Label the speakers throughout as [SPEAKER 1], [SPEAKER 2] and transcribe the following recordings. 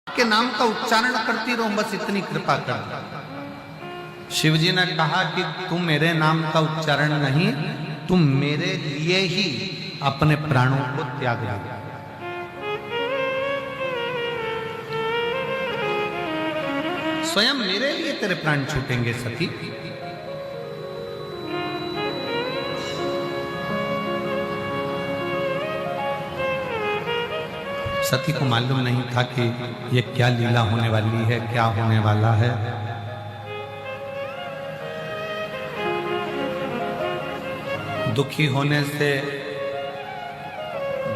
[SPEAKER 1] के नाम का उच्चारण करती रहो, बस इतनी कृपा कर। शिवजी ने कहा कि तुम मेरे नाम का उच्चारण नहीं, तुम मेरे लिए ही अपने प्राणों को त्याग दो। स्वयं मेरे लिए तेरे प्राण छूटेंगे सती। सती को मालूम नहीं था कि ये क्या लीला होने वाली है, क्या होने वाला है। दुखी होने से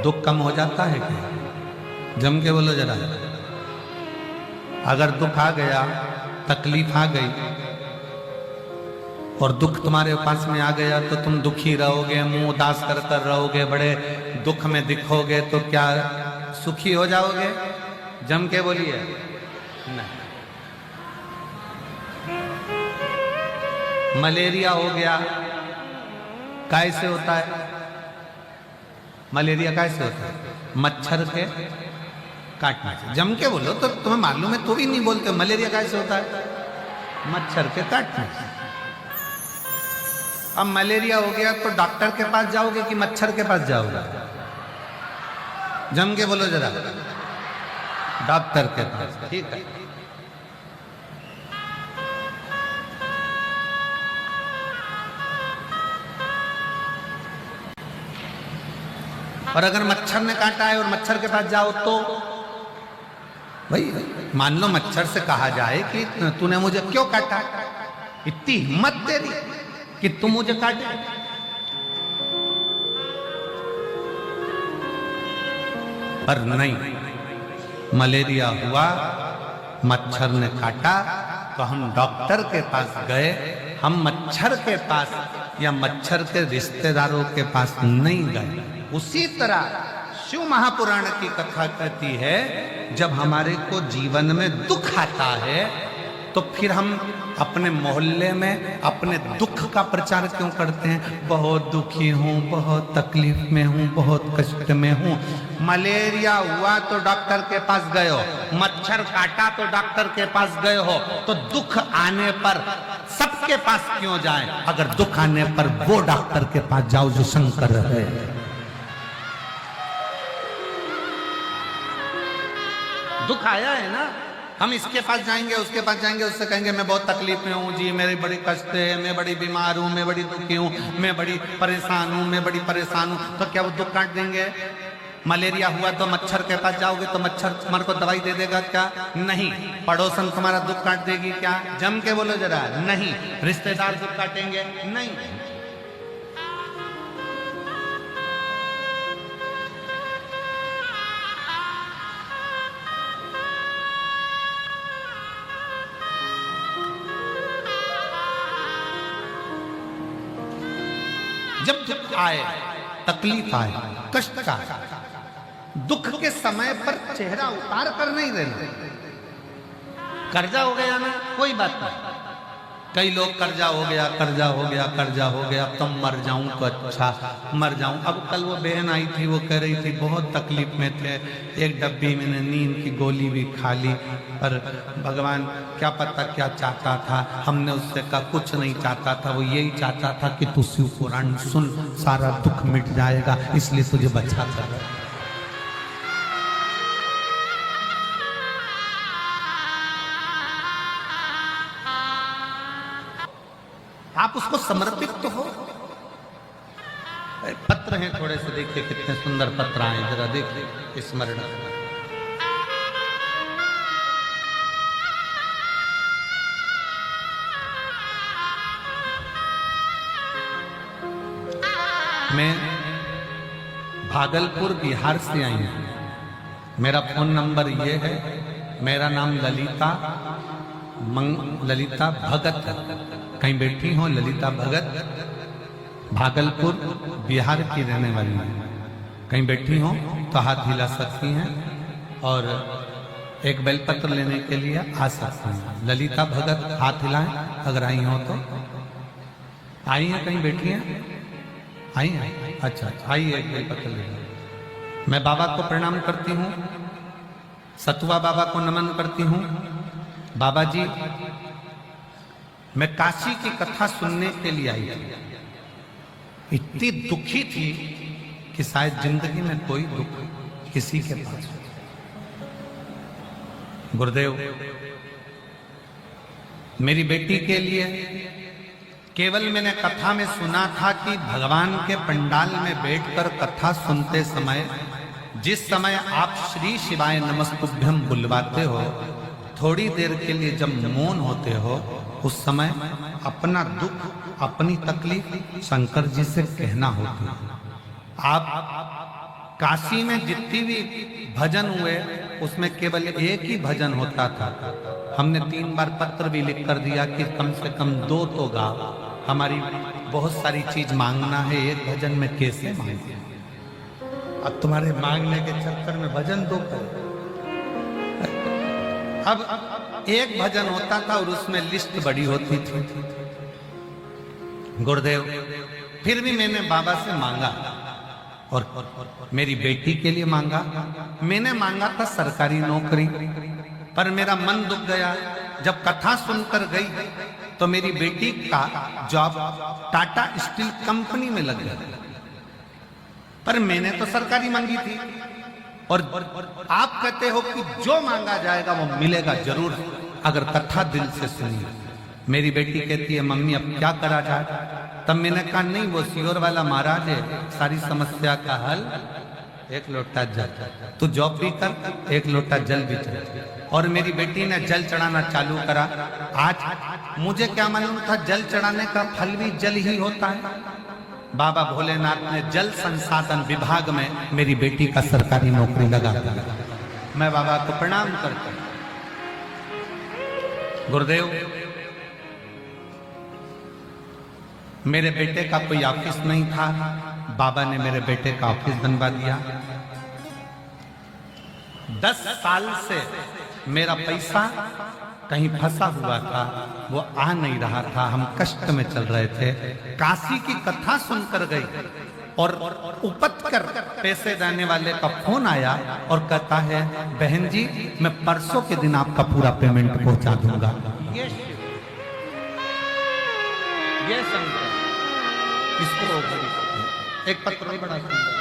[SPEAKER 1] दुख कम हो जाता है क्या? जम के बोलो जरा। अगर दुख आ गया, तकलीफ आ गई और दुख तुम्हारे पास में आ गया तो तुम दुखी रहोगे, मुंह उदास कर कर रहोगे, बड़े दुख में दिखोगे, तो क्या सुखी हो जाओगे? जम के बोलिए नहीं। मलेरिया हो गया, कैसे होता है? मलेरिया कैसे होता है? मच्छर के काटने से। जम के बोलो तो तुम्हें मालूम है, तो भी नहीं बोलते। मलेरिया कैसे होता है? मच्छर के काटने से। अब मलेरिया हो गया तो डॉक्टर के पास जाओगे कि मच्छर के पास जाओगे? जम के बोलो जरा। डॉक्टर के पास, ठीक है। और अगर मच्छर ने काटा है और मच्छर के पास जाओ तो भाई, मान लो मच्छर से कहा जाए कि तूने मुझे क्यों काटा, इतनी हिम्मत तेरी कि तुम मुझे काटे। पर नहीं, मलेरिया हुआ, मच्छर ने काटा तो हम डॉक्टर के पास गए, हम मच्छर के पास या मच्छर के रिश्तेदारों के पास नहीं गए। उसी तरह शिव महापुराण की कथा कहती है, जब हमारे को जीवन में दुख आता है तो फिर हम अपने मोहल्ले में अपने दुख का प्रचार क्यों करते हैं? बहुत दुखी हूँ, बहुत तकलीफ में हूँ, बहुत कष्ट में हूँ। मलेरिया हुआ तो डॉक्टर के पास गए हो, मच्छर काटा तो डॉक्टर के पास गए हो, तो दुख आने पर सबके पास क्यों जाएं? अगर दुख आने पर वो डॉक्टर के पास जाओ जो शंकर है। दुख आया है ना, हम इसके पास जाएंगे, उसके पास जाएंगे, उससे कहेंगे मैं बहुत तकलीफ में हूँ जी, मेरी बड़ी कष्ट है, मैं बड़ी बीमार हूँ, मैं बड़ी दुखी हूँ, मैं बड़ी परेशान हूँ, मैं बड़ी परेशान हूँ। तो क्या वो दुख काट देंगे? मलेरिया हुआ तो मच्छर के पास जाओगे तो मच्छर तुम्हारे को दवाई दे देगा क्या? नहीं। पड़ोसन तुम्हारा दुख काट देगी क्या? जम के बोलो जरा। नहीं। रिश्तेदार दुख काटेंगे? नहीं। जब दुख आए, तकलीफ आए, कष्ट का, दुख के समय पर चेहरा उतार कर नहीं रहना। कर्जा हो गया ना, कोई बात नहीं। कई लोग कर्जा हो गया, कर्जा हो गया, कर्जा हो गया, अब तो मर जाऊं तो अच्छा, मर जाऊं। अब कल वो बहन आई थी, वो कह रही थी बहुत तकलीफ में थे, एक डब्बी मैंने नींद की गोली भी खा ली, पर भगवान क्या पता क्या चाहता था। हमने उससे कहा कुछ नहीं चाहता था, वो यही चाहता था कि तू शिव पुराण सुन, सारा दुख मिट जाएगा, इसलिए तुझे बचा था। आप उसको समर्पित तो हो। पत्र हैं थोड़े से, देखिए कितने सुंदर पत्र आए, जरा देखिए स्मरण। मैं भागलपुर बिहार से आई हूं। मेरा फोन नंबर ये है, मेरा नाम ललिता भगत है। कहीं बैठी हो ललिता भगत, भागलपुर बिहार की रहने वाली है। कहीं बैठी हो तो हाथ हिला सकती हैं और एक बेलपत्र लेने के लिए आ सकती हैं। ललिता भगत हाथ हिलाएं अगर आई हो तो। आई हैं, कहीं बैठी हैं? आई हैं? अच्छा, आइए एक बेलपत्र ले। मैं बाबा को प्रणाम करती हूँ, सतुआ बाबा को नमन करती हूं। बाबा जी, मैं काशी की कथा सुनने के लिए आई थी। इतनी दुखी थी कि शायद जिंदगी में कोई दुख किसी के पास। गुरुदेव, मेरी बेटी के लिए केवल मैंने कथा में सुना था कि भगवान के पंडाल में बैठकर कथा सुनते समय जिस समय आप श्री शिवाय नमस्तुभ्यम बुलवाते हो, थोड़ी देर के लिए जब मौन होते हो, उस समय अपना दुख, अपनी तकलीफ शंकर जी से कहना होती है। आप काशी में जितनी भी भजन हुए उसमें केवल एक ही भजन होता था। हमने 3 बार पत्र भी लिख कर दिया कि कम से कम 2 तो गाओ, हमारी बहुत सारी चीज मांगना है, एक भजन में कैसे मांगे। अब तुम्हारे मांगने के चक्कर में भजन 2 कर। अब एक भजन होता था और उसमें लिस्ट बड़ी होती थी। गुरुदेव, फिर भी मैंने बाबा से मांगा और मेरी बेटी के लिए मांगा। मैंने मांगा था सरकारी नौकरी, पर मेरा मन दुख गया जब कथा सुनकर गई तो मेरी बेटी का जॉब टाटा स्टील कंपनी में लग गया। पर मैंने तो सरकारी मांगी थी, और आप कहते हो कि जो मांगा जाएगा वो मिलेगा जरूर, अगर कथा दिल से सुनी। मेरी बेटी कहती है, मम्मी अब क्या करा जाए। तब मैंने कहा, नहीं, वो सियोर वाला महाराज है, सारी समस्या का हल 1 लोटा जल। तू जॉब भी कर, 1 लोटा जल भी चढ़ा। और मेरी बेटी ने जल चढ़ाना चालू करा। आज मुझे क्या मालूम था जल चढ़ाने का फल भी जल ही होता है। बाबा भोलेनाथ ने जल संसाधन विभाग में मेरी बेटी का सरकारी नौकरी लगा दिया। मैं बाबा को प्रणाम करता हूं। गुरुदेव, मेरे बेटे का कोई ऑफिस नहीं था, बाबा ने मेरे बेटे का ऑफिस बनवा दिया। 10 साल से मेरा पैसा कहीं फंसा हुआ था, वो आ नहीं रहा था, हम कष्ट में चल रहे थे। काशी की कथा सुनकर गई और उपत कर पैसे देने वाले का फोन आया और कहता है, बहन जी, मैं परसों के दिन आपका पूरा पेमेंट पहुंचा दूंगा। ये शंकर, इसको एक पत्र बड़ा सुंदर।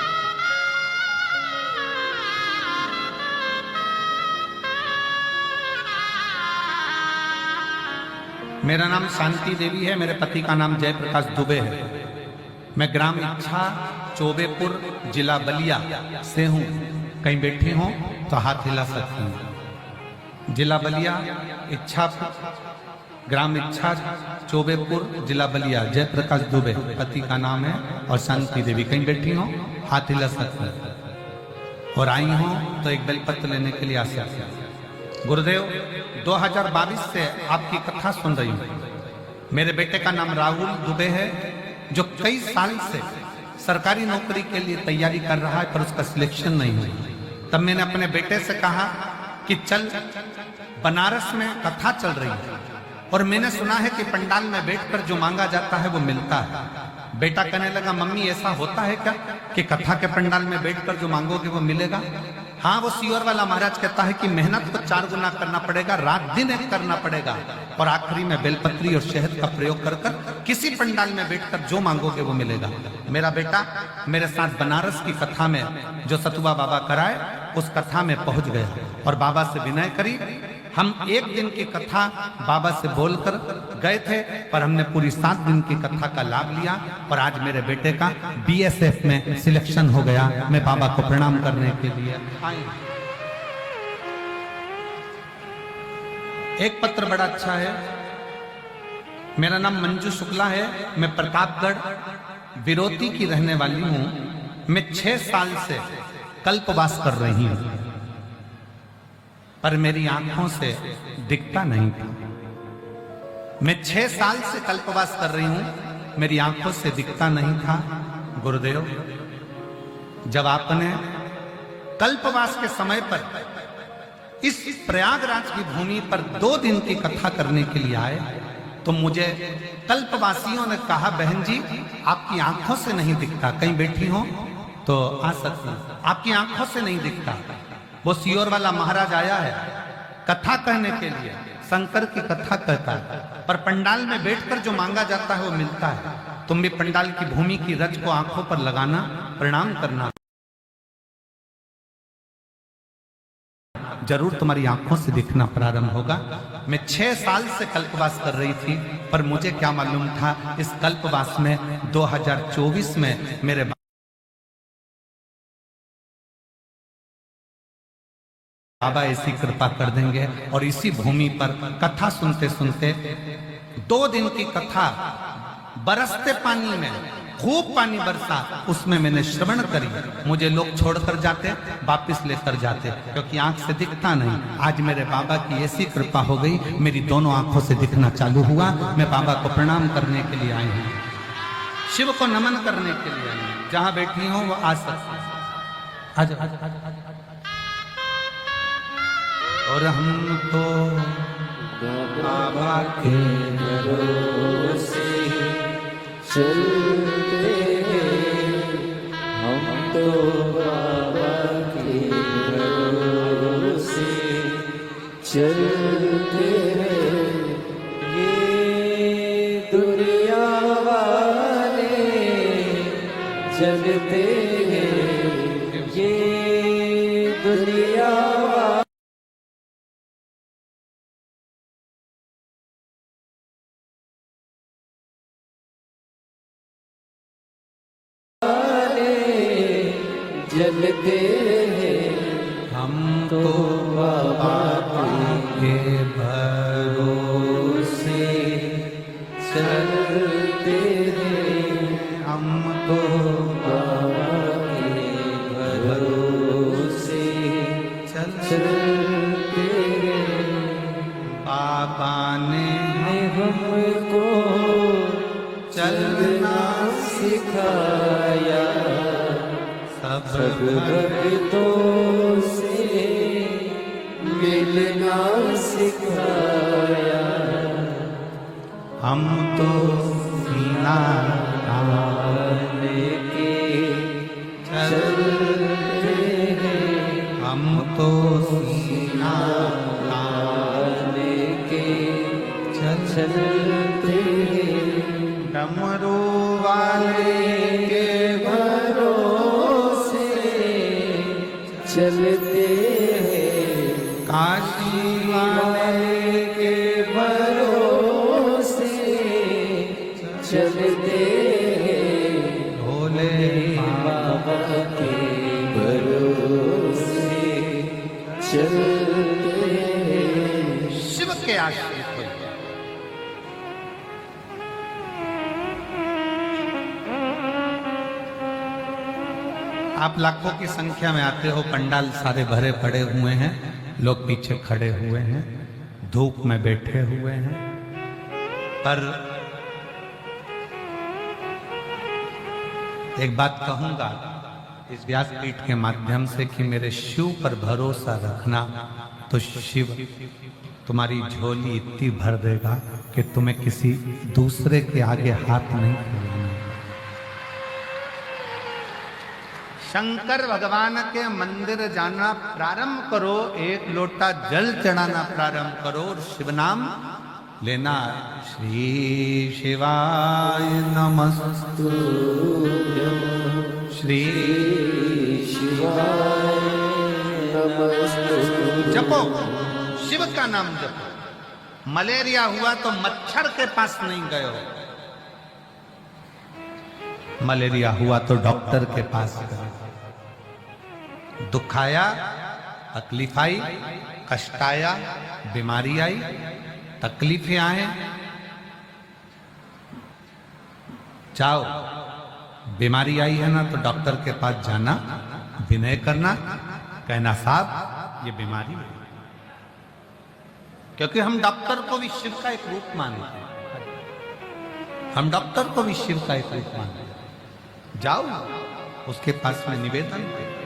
[SPEAKER 1] मेरा नाम शांति देवी है, मेरे पति का नाम जयप्रकाश दुबे है। मैं ग्राम इच्छा चौबेपुर जिला बलिया से हूँ। कहीं बैठी हूँ तो हाथ हिला सकती हूँ। जिला बलिया, इच्छा, ग्राम इच्छा चौबेपुर जिला बलिया, जयप्रकाश दुबे पति का नाम है, और शांति देवी। कहीं बैठी हूँ, हाथ हिला सकती हूँ। और आई हूँ तो एक बेलपत्र लेने के लिए आ सकती हूँ। गुरुदेव, 2022 से आपकी कथा सुन रही हूं। मेरे बेटे का नाम राहुल दुबे है, जो कई साल से सरकारी नौकरी के लिए तैयारी कर रहा है, पर उसका सिलेक्शन नहीं हुआ। तब मैंने अपने बेटे से कहा कि चल, बनारस में कथा चल रही है और मैंने सुना है कि पंडाल में बैठकर जो मांगा जाता है वो मिलता है। बेटा कहने लगा, मम्मी ऐसा होता है क्या कि कथा के पंडाल में बैठकर जो मांगोगे वो मिलेगा? हाँ, वो सियोर वाला महाराज कहता है कि मेहनत को 4 गुना करना पड़ेगा, रात दिन एक करना पड़ेगा, और आखिरी में बेलपत्री और शहद का प्रयोग कर किसी पंडाल में बैठकर जो मांगोगे वो मिलेगा। मेरा बेटा मेरे साथ बनारस की कथा में जो सतुआ बाबा कराए, उस कथा में पहुंच गया और बाबा से विनय करी। हम 1 दिन की कथा बाबा से बोलकर गए थे, पर हमने पूरी 7 दिन की कथा का लाभ लिया और आज मेरे बेटे का BSF में सिलेक्शन हो गया। मैं बाबा को प्रणाम करने के लिए आई। एक पत्र बड़ा अच्छा है। मेरा नाम मंजू शुक्ला है, मैं प्रतापगढ़ विरोती की रहने वाली हूं। मैं 6 साल से कल्पवास कर रही हूं, पर मेरी आंखों से दिखता नहीं था। मैं 6 साल से कल्पवास कर रही हूं, मेरी आंखों से दिखता नहीं था। गुरुदेव, जब आपने कल्पवास के समय पर इस प्रयागराज की भूमि पर 2 दिन की कथा करने के लिए आए, तो मुझे कल्पवासियों ने कहा, बहन जी, आपकी आंखों से नहीं दिखता, कहीं बैठी हो तो आ सकती, आपकी आंखों से नहीं दिखता। वो सियोर वाला महाराज आया है कथा कहने के लिए, शंकर की कथा कहता है, पर पंडाल में बैठकर जो मांगा जाता है वो मिलता है। तुम भी पंडाल की भूमि की रज को आंखों पर लगाना, प्रणाम करना, जरूर तुम्हारी आंखों से दिखना प्रारंभ होगा। मैं 6 साल से कल्पवास कर रही थी, पर मुझे क्या मालूम था इस कल्पवास में 2024 में मेरे बाबा ऐसी कृपा कर देंगे और इसी भूमि पर कथा सुनते सुनते 2 दिन की कथा बरसते पानी में, खूब पानी बरसा, उसमें मैंने श्रवण करी। मुझे लोग छोड़कर जाते, वापस लेकर जाते, क्योंकि आंख से दिखता नहीं। आज मेरे बाबा की ऐसी कृपा हो गई, मेरी दोनों आंखों से दिखना चालू हुआ। मैं बाबा को प्रणाम करने के लिए आई हूँ, शिव को नमन करने के लिए आई हूँ। जहां बैठी हूँ वो आ सकती है। और हम तो बाबा के
[SPEAKER 2] भरोसे चलते हैं, हम तो बाबा के भरोसे चलते हैं। ये दुनिया वाले चलते हैं, ये दुनिया जलते हैं,
[SPEAKER 1] हम तो बाबा के भरोसे
[SPEAKER 2] चलते हैं,
[SPEAKER 1] हम तो
[SPEAKER 2] बाबा के भरोसे चलते हैं।
[SPEAKER 1] बाबा ने
[SPEAKER 2] हमको चलना सिखाया, सब भक्तों से मिलना सिखाया।
[SPEAKER 1] हम तो सीना
[SPEAKER 2] ताने के चलते हैं,
[SPEAKER 1] हम तो सीना
[SPEAKER 2] ताने के चलते हैं।
[SPEAKER 1] डमरू वाले के
[SPEAKER 2] भरोसे चलते हैं,
[SPEAKER 1] काशी वाले
[SPEAKER 2] के भरोसे चलते हैं।
[SPEAKER 1] भोले
[SPEAKER 2] बाबा के भरोसे चलते हैं।
[SPEAKER 1] शिव के आश्रित हो। आप लाखों की संख्या में आते हो, पंडाल सारे भरे पड़े हुए हैं, लोग पीछे खड़े हुए हैं, धूप में बैठे हुए हैं, पर एक बात कहूंगा इस व्यासपीठ के माध्यम से कि मेरे शिव पर भरोसा रखना, तो शिव तुम्हारी झोली इतनी भर देगा कि तुम्हें किसी दूसरे के आगे हाथ नहीं फैलाना। शंकर भगवान के मंदिर जाना प्रारंभ करो, एक लोटा जल चढ़ाना प्रारंभ करो और शिव नाम लेना। श्री शिवाय नमस्तु, श्री
[SPEAKER 2] शिवाय नमस्तु।
[SPEAKER 1] जपो, शिव का नाम जपो। मलेरिया हुआ तो मच्छर के पास नहीं गए हो, मलेरिया हुआ तो डॉक्टर के पास गए। दुख आया, तकलीफ आई, कष्ट आया, बीमारी आई, तकलीफें आए, जाओ। बीमारी आई है ना तो डॉक्टर के पास जाना, विनय करना, कहना साहब ये बीमारी है, क्योंकि हम डॉक्टर को भी शिव का एक रूप मानते हैं। हम डॉक्टर को भी शिव का एक रूप मानते हैं। जाओ उसके पास में निवेदन करो।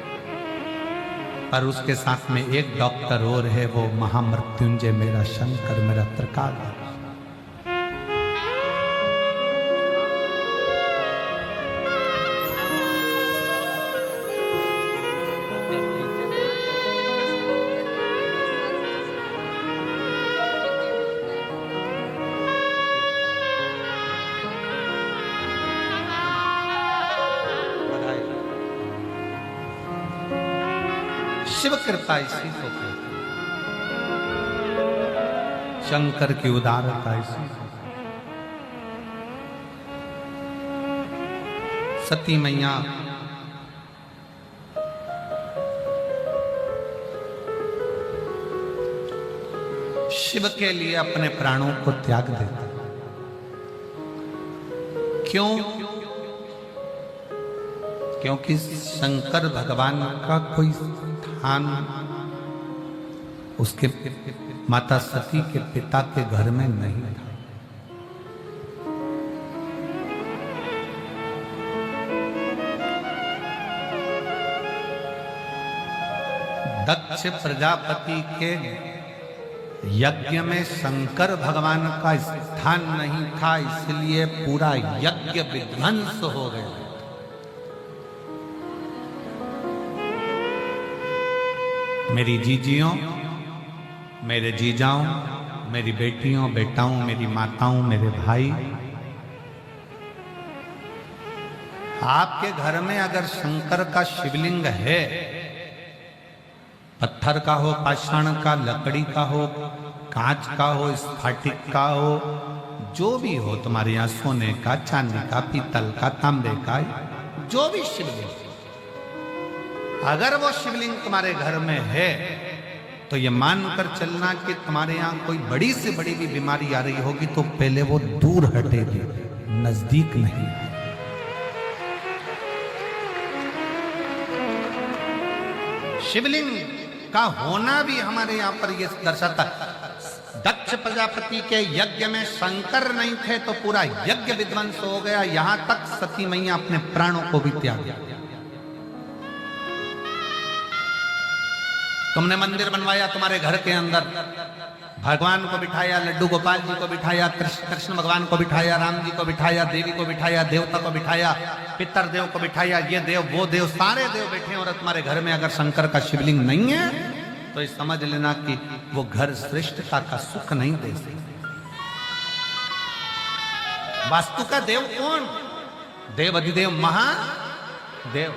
[SPEAKER 1] पर उसके साथ में एक डॉक्टर और है, वो महामृत्युंजय मेरा शंकर, मेरा त्रिकाल। शिव कृपा इसी को कहते हैं। शंकर की उदारता इसी को। सती मैया शिव के लिए अपने प्राणों को त्याग देते। क्यों? क्योंकि शंकर भगवान का कोई स्थान उसके माता सती के पिता के घर में नहीं था। दक्ष प्रजापति के यज्ञ में शंकर भगवान का स्थान नहीं था, इसलिए पूरा यज्ञ विध्वंस हो गया। मेरी जीजियों, मेरे जीजाओं, मेरी बेटियों, बेटाओं, मेरी माताओं, मेरे भाई, आपके घर में अगर शंकर का शिवलिंग है, पत्थर का हो, पाषाण का, लकड़ी का हो, कांच का हो, स्फटिक का हो, जो भी हो, तुम्हारे यहाँ सोने का, चांदी का, पीतल का, तांबे का, जो भी शिवलिंग, अगर वो शिवलिंग तुम्हारे घर में है तो ये मानकर चलना कि तुम्हारे यहाँ कोई बड़ी से बड़ी भी बीमारी आ रही होगी तो पहले वो दूर हटेगी, नजदीक नहीं। शिवलिंग का होना भी हमारे यहाँ पर ये दर्शाता है। दक्ष प्रजापति के यज्ञ में शंकर नहीं थे तो पूरा यज्ञ विध्वंस हो गया, यहां तक सती मैया अपने प्राणों को भी त्याग दिया। तुमने मंदिर बनवाया तुम्हारे घर के अंदर, भगवान को बिठाया, लड्डू गोपाल जी को बिठाया, कृष्ण भगवान को बिठाया, राम जी को बिठाया, देवी को बिठाया, देवता को बिठाया, पितर देव को बिठाया, ये देव वो देव, सारे देव बैठे, और तुम्हारे घर में अगर शंकर का शिवलिंग नहीं है तो ये समझ लेना कि वो घर श्रेष्ठता का सुख नहीं दे सकते। वास्तु का देव कौन? देव अधिदेव महादेव।